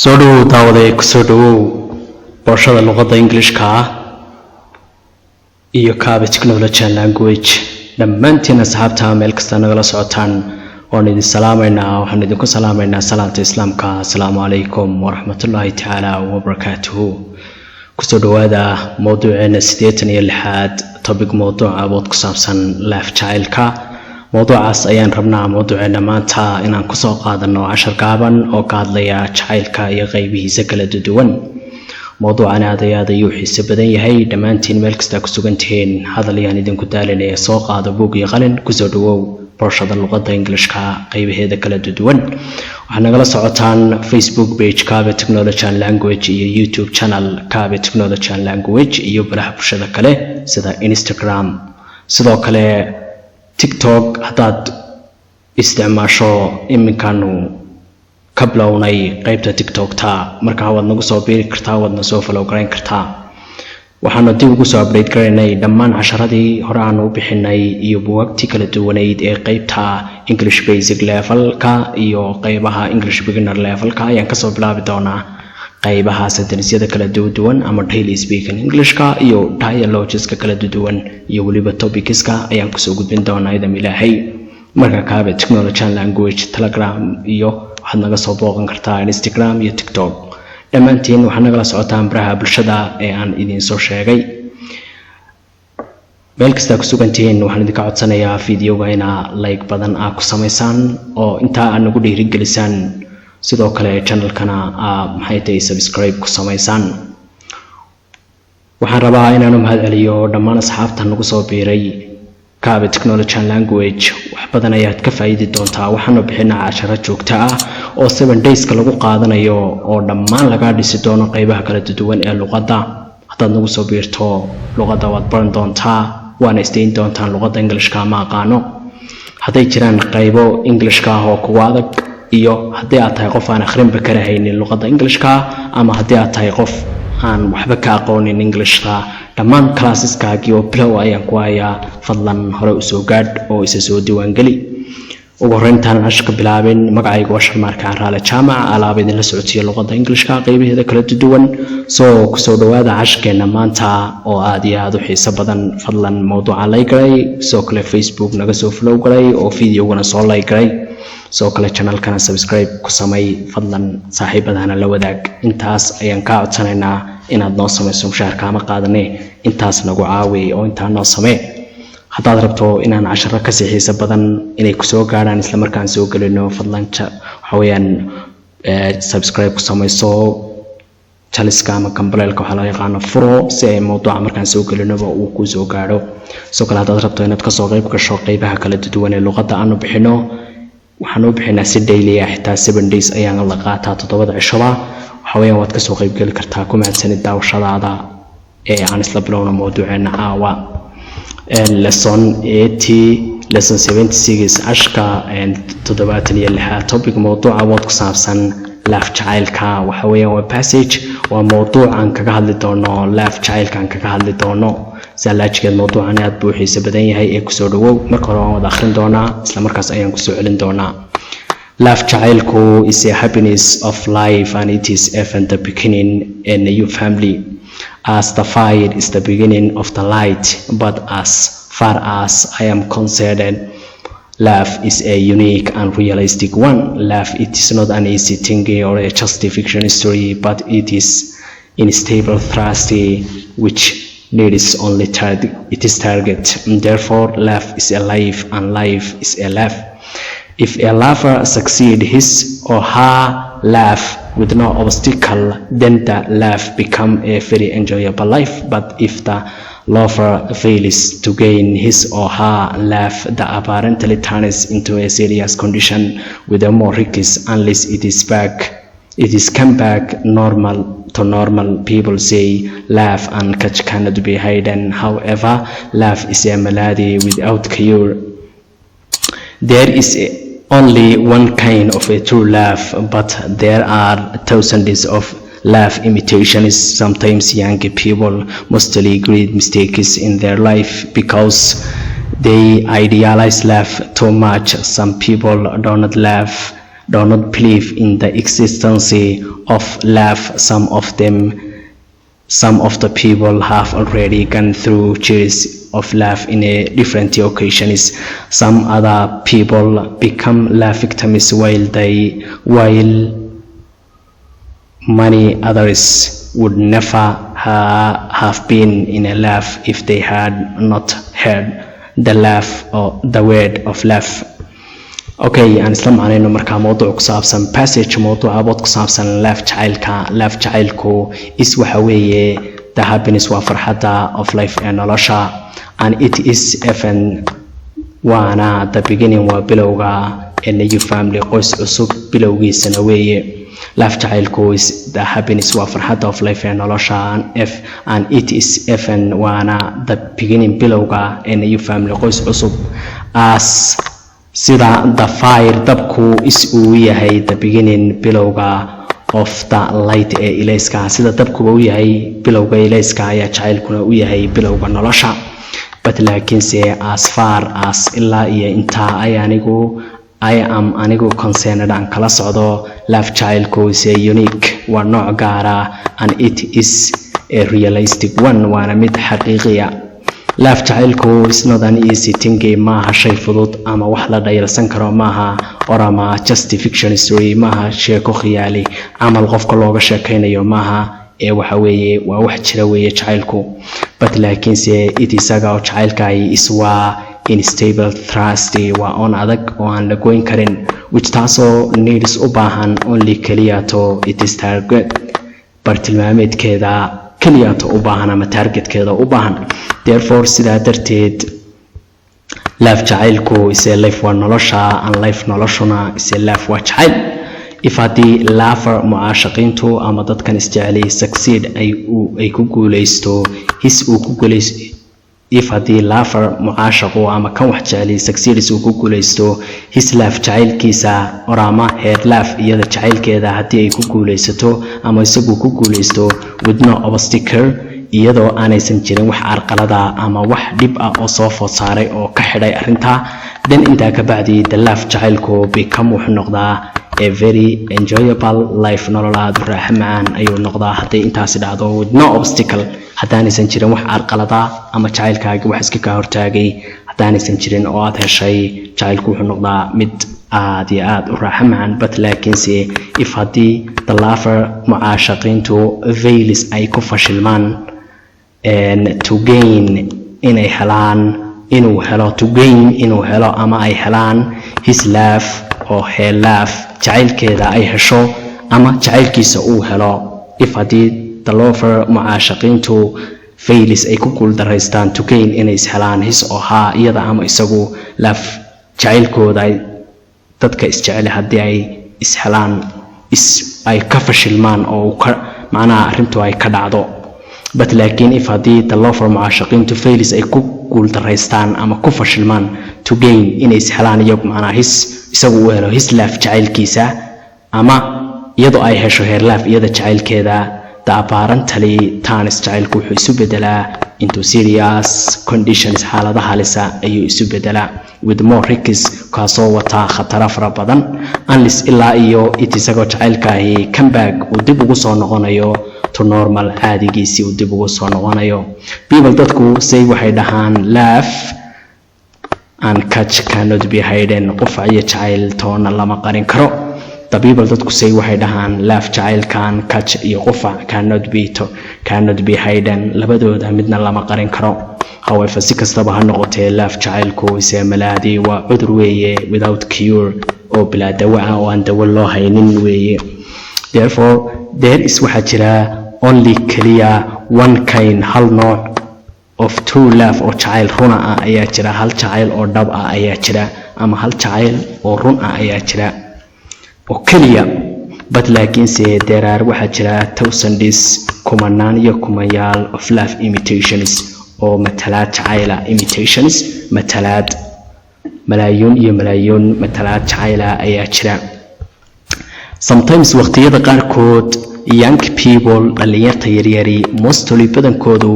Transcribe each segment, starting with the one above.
soo dhawow daawaday kusoo dhawow barashada luqadda Englishka iyo Kaabe Technology and Language dhammaantiin asxaabta meel kasta nagala socotaan waan idin salaamaynaa waxaan idinku salaamaynaa salaanta islaamka assalaamu calaykum waraxmatullaahi tacaala wabarakaatuhu kusoo dhawaada mowduuceena 86aad topic mowduuca abood ku saabsan lifestyle-ka mowduucaas ayaan rabnaa mowduuceena maanta inaan ku soo qaadano cashar gaaban oo ka hadlaya jacaylka iyo qaybihiisa kala duwan mowduucan aad ayuu xiiso badan yahay dhammaantiin meel kasta ku sugan tihiin hadal yaan idinku daalinaya soo qaado buug iyo qalin kusoo dhawow barashada luqadda Englishka qaybaheeda kala duwan waxaad nagala socotaan Facebook page Kaabe Technology and Language iyo YouTube channel Kaabe Technology and Language iyo baraha bulshada kale sida Instagram sidoo kale TikTok hadaad isticmaasho iminkanu ka bilownay qaybta TikTok-ta marka waad nagu soo biiri kartaa waadna soo follow gareyn kartaa waxaanu dib ugu soo update gareynay dhammaan casharadii hore aan u bixinay iyo buugaagtii kala duwaneyd ee qaybta English Basic Level-ka iyo qaybaha English Beginner Level-ka ayaan ka soo bilaabi doonaa qaybaha sentences kala duwan ama daily speaking English-ka iyo dialogues-ka kala duwan iyo waliba topics-ka ayaan ku soo gudbin doonaa idin ilaahay marka Kaabe Technology and Language Telegram iyo waxaad naga soo booqan kartaa Instagram iyo TikTok dhammaantiin waxaad nagala socotaan baraha bulshada ee aan idin soo sheegay meel kasta ku sugantiin waxaan idinka codsanayaa fiidiyoga inaad like badan aad ku samaysaan oo inta aad nagu dhiirigelisaan sidoo kale channel-kana maxay tahay subscribe ku samaysaan waxaan rabaa inaan u mahadceliyo dhammaan asxaabta nagu soo biiray Kaabe Technology and Language wax badan ayaad ka faa'iidi doontaa waxaanu bixinaa casharo joogto ah oo 7 days-ka lagu qaadanayo oo dhammaan laga dhisi doono qaybaha kala duwan ee luqadda hadaad nagu soo biirto luqadda waad baran doontaa waana isteyn doontaan luqadda Englishka ma aqaano haday jiraan qaybo Englishka oo kuwa adag iyo haddii aad tahay qof aan akhrinba karahaynin luqadda Englishka ama haddii aad tahay qof aan waxba ka aqoonin Englishka dhammaan classes-kaagii oo bilow ayaan ku hayaa fadlan hore u soo gaadh oo isa soo diiwaan geli ugu horeyntaan cashka bilaabin magacaygu waa Sharmaarka Raale Jaamac alaab idin la socodsiyo luqadda Englishka qaybaheeda kala duwan soo ku soo dhawaada cashkeena maanta oo aad iyo aad u xiiso badan fadlan mowduuca like garay soo kale Facebook naga soo follow garay oo fiidiyogana soo like garay soo kale channel-kana subscribe ku samay fadlan saaxiibadana la wadaag intaas ayaan ka codsanaynaa inaad noo samayso mushaharka ama qaadanay intaas nagu caawi oo inta noo samee hadaad rabto inaan casharo ka xiiso badan inay ku soo gaaraan isla markaan soo galino fadlan waxa weeyaan subscribe ku samayso channel-ka ama kambalelka waxa la yaqaan furo si ay mowduuca markaan soo galino uu ku soo gaaro soo kale hadaad rabto inaad ka soo qayb gasho qaybaha kala duwan ee luqadda aanu bixino waxaan u bixinaa si daily ah xitaa 7 days ayaan la qaataa 7 cishoba waxa weeyaan waad ka soo qayb gali kartaa ku mahadsanid daawashadaada ee aan isla bilowno mowduuceena caawa lesson 80 lesson 76 ashka and 76 topic mowduuca wad ku saabsan laaf jacaylka waxa weeyaan waa passage waa mowduuc aan kaga hadli doono laaf jacaylka aan kaga hadli doono salaajkeed mowduucan aad buu xiiso badan yahay ee ku soo dhawow marka hore waan wada akhrin doonaa isla markaas ayaan ku soo celin doonaa laaf jacaylku is a happiness of life and it is even the beginning in a new family as the fire is the beginning of the light but as far as I am concerned love is a unique and realistic one love it is not an easy thing or a just fiction story but it is unstable trusty which needs only target and therefore love is a life and life is a love if a lover succeeds his or her love with no obstacle then the love become a very enjoyable life but if the lover fails to gain his or her love the apparently turns into a serious condition with a more risks unless it is come back normal to normal. People say love and catch cannot be hidden, however love is a malady without cure. There is only one kind of a true love but there are thousands of love imitations. Sometimes young people mostly great mistakes in their life because they idealize love too much. Some people do not love do not believe in the existence of love. Some of the people have already gone through years of love in a different occasions. Some other people become love victims while many others would never have been in a love if they had not heard the love or the word of love. Okay, aan isla macnayno markaa mowduuc ku saabsan passage mowduuca bood ku saabsan love jacaylku is waxa weeye the happiness waa farxadda of life ee nolosha, and it is even waana the beginning waa bilowga a new family qoys cusub bilowgiisana weeye. Love jacaylku is the happiness waa farxadda of life ee nolosha, and it is even waana the beginning bilowga a new family qoys cusub, as sida the fire dabku is uu yahay the beginning bilowga of the light ee ilayska, sida dabkuba uu yahay bilowga ilayska ayaa jacaylkuna uu yahay bilowga nolosha. But laakiinse as far as ilaa iyo intaa I am anigu concerned aan kala socdo, love jacaylku is a unique waa nooc gaara, and it is a realistic one waana mid xaqiiqiya. Love jacaylku is not an easy thing, maaha shay fudud ama wax la dhayalsan karo, maaha orama just fiction story, maaha sheeko khiyaali camal qofka looga sheekaynayo, maaha ee waxa weeye waa wax jira weeye jacaylku. But laakiinse it isaga oo jacaylkaay is waa unstable trust waa on adag oo aan la goyn karin, which taasoo needs u baahan only keliyato it is target bartilmaameedkeeda keliyato u baahan ama targetkeeda u baahan. Therefore sidaa darteed love jacaylku is a life waa nolosha, and life noloshuna is a love waa jacayl. If haddii lover mucaashaqiintu ama dadkan isjeceli succeed ay ku guulaysto if haddii lover mucaashaqu ama kan wax jeceli succeeds uu ku guulaysto his love jacaylkiisa orama her love iyada jacaylkeeda haddii ay ku guulaysato ama isagu ku guulaysto with no obstacle iyadoo aanaysan jirin wax carqalada ama wax dhib ah oo soo food saaray oo ka xidhay arrinta, then intaa ka bacdi the love jacaylku become wuxuu noqdaa a very enjoyable life, nolol aad u raaxo macaan ayuu noqdaa hadday intaasi dhacdo with no obstacle, haddaanaysan jirin wax carqalada ama jacaylkaaga wax iska kaa hortaagay haddaanaysan jirin oo aad heshay, jacaylku wuxuu noqdaa mid aad iyo aad u raaxo macaan. But laakiinse if haddii the lover mucaashaqiintu veils ay ku fashilmaan to gain inay helaan inuu helo ama ay helaan his love oo her love jacaylkeeda ay hesho ama jacaylkiisa uu helo. If haddii the lover mucaashaqiintu veils ay ku guuldaraystaan to gain inay helaan his oo haa iyada ama isagu love jacaylkooda dadka isjecel haddii ay helaan ay ka fashilmaan oo macnaha arrintu ay ka dhacdo. But laakiin if haddii the lover mucaashaqiintu veils ay ku guuldaraystaan ama ku fashilmaan to gain inay helaan iyagu macnaha isagu uu helo his love jacaylkiisa ama iyadoo ay hesho her love iyada jacaylkeeda, the apparently turns jacaylku wuxuu isu bedelaa into serious conditions xaalada halisa ayuu isu bedelaa with more risks kaasoo wata khataro fara badan, unless ilaa iyo it isagoo jacaylkaahi comeback uu dib ugu soo noqonayo to normal caadigiisii uu dib ugu soo noqonayo. People dadku say waxay dhahaan love and catch cannot be hidden, qufac iyo jacayl toona lama qarin karo. The people dadku say waxay dhahaan love jacayl can catch iyo qufac cannot be hidden, labadooda midna lama qarin karo. However si kastaba ha noqotee love jacaylku is a malady waa cudur weeye without cure oo bilaa dawo ah oo aan dawo loo haynin weeye. Therefore there is waxaa jira only keliya one kind hal nooc of true love oo jacayl runa ah ayaa jira, hal jacayl oo dhab ah ayaa jira ama hal jacayl oo run ah ayaa jira oo keliya. But laakiinse there are waxaa jira thousands kumanaan iyo kumayaal of love imitations oo matalaad jacayla imitations matalaad malaayuun iyo malaayuun matalaad jacayla ayaa jira. Sometimes waqtiyada qaarkood young people dhalinyarta yaryari mostly badankoodu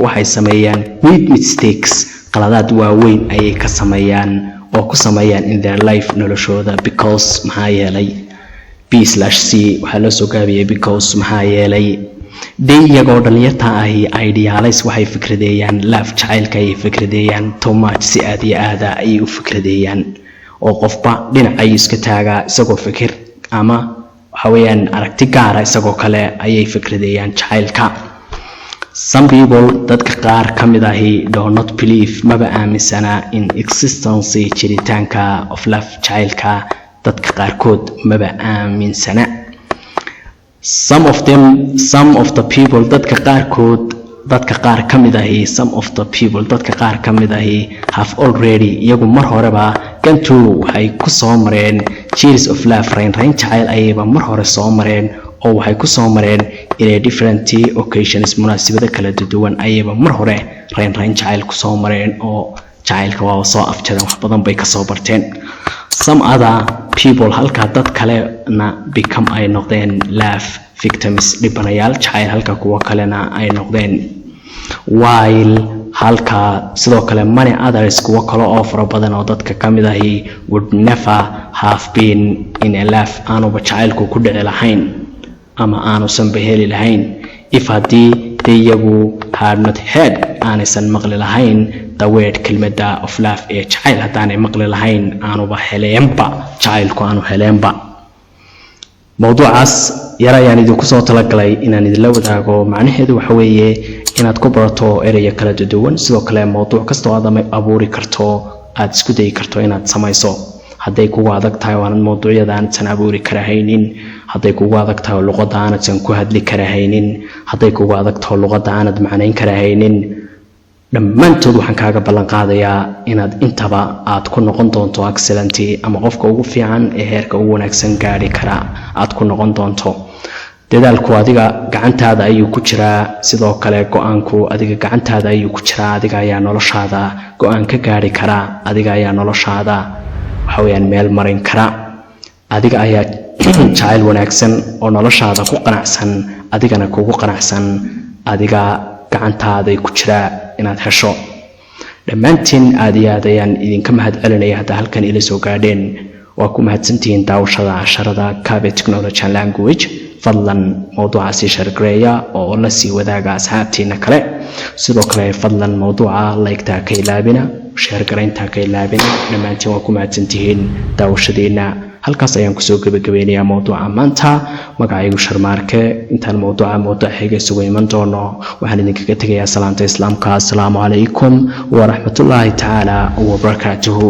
waxay sameeyaan great mistakes qaladaad waaweyn ayay ka sameeyaan oo ku sameeyaan in their life noloshooda because maxaa yeelay b/c waxaa loo soo gaabiyay because maxaa yeelay day iyagoo dhalinyarta ahi idealize waxay fikradeeyaan love jacaylka ay fikradeeyaan too much si aad iyo aada ayay u fikradeeyaan oo qofba dhinacay iska taagaa isagoo fikir ama waxa weeyaan aragti gaara isagoo kale ayay fikradeeyaan jacaylka. Some people dadka qaar ka mid ahi do not believe maba aaminsana in existence jiritaanka of love jacaylka dadka qaarkood maba aaminsana. Some of the people dadka qaarkood dadka qaar ka mid ahi some of the people dadka qaar ka mid ahi have already iyagu mar horeba gantu waxay ku soo mareen years of love rain jacayl ayayba mar hore soo mareen oo waxay ku soo mareen in a different occasions munaasabado kala duwan ayayba mar hore rain jacayl ku soo mareen oo jacaylka waa soo afjareen wax badan bay ka soo barteen. Some other people halka dad kale na become ay noqdeen love victims dhibanayaal jacayl halka kuwa kalena ay noqdeen while halka sidoo kale many others kuwa kale oo fara badan oo dadka ka mid ahi would never have been in a love aanuba jacaylku ku dhici lahayn ama aanusan baheli lahayn if haddii iyagu had not heard aanaysan maqli lahayn the word kelmadda of love ee jacayl haddaanay maqli lahayn aanuba heleenba jacaylku aanu heleenba. mawduucaas yar ayaan idinku soo talagalay inaan idinla wadaago macnaheedu waxa weeye inaad ku barato eraya kala duwan sidoo kale mawduuc kasta oo aad abuuri karto aad isku day karto inaad samayso hadday kugu adag tahay waan mawduucyada aan san abuuri karahaynin hadday kugu adag tahay luqadda aan san ku hadli karahaynin hadday kugu adag tahay luqadda aan macnayn karahaynin dhammaantood waxaan kaaga ballan qaadayaa inaad intaba aad ku noqon doonto excellent ama qofka ugu fiican ee heerka ugu wanaagsan gaari kara aad ku noqon doonto. dadaalku adiga gacantaada ayuu ku jiraa sidoo kale go'aanku adiga gacantaada ayuu ku jiraa adiga ayaa noloshaada go'aan ka gaari kara adiga ayaa noloshaada waxa weeyaan meel marin kara adiga ayaa jacayl wanaagsan oo noloshaada ku qanacsan adigana kugu qanacsan adiga gacantaada ku jiraa inaad hesho. dhammaantiin aad iyo aad ayaan idinka mahadcelinaya hadda halkan ila soo gaadheen waa ku mahadsantihiin daawashada casharada Kaabe Technology and Language. fadlan mawduucaasi shargareeya oo la sii wadaaga asxaabtiina kale sidoo kale fadlan mawduuca like-ta ka ilaabina shargareynta ka ilaabina dhammaantiin waa ku mahadsantihiin daawashadiina halkaas ayaan ku soo gabagabeynayaa mawduuca maanta magacaygu Sharmaarke intaan mawduuca xiga isugu iman doono waxaan idinkaga tegayaa salaanta islaamka assalaamu calaykum wa rahmatullaahi ta'ala wa barakaatuhu.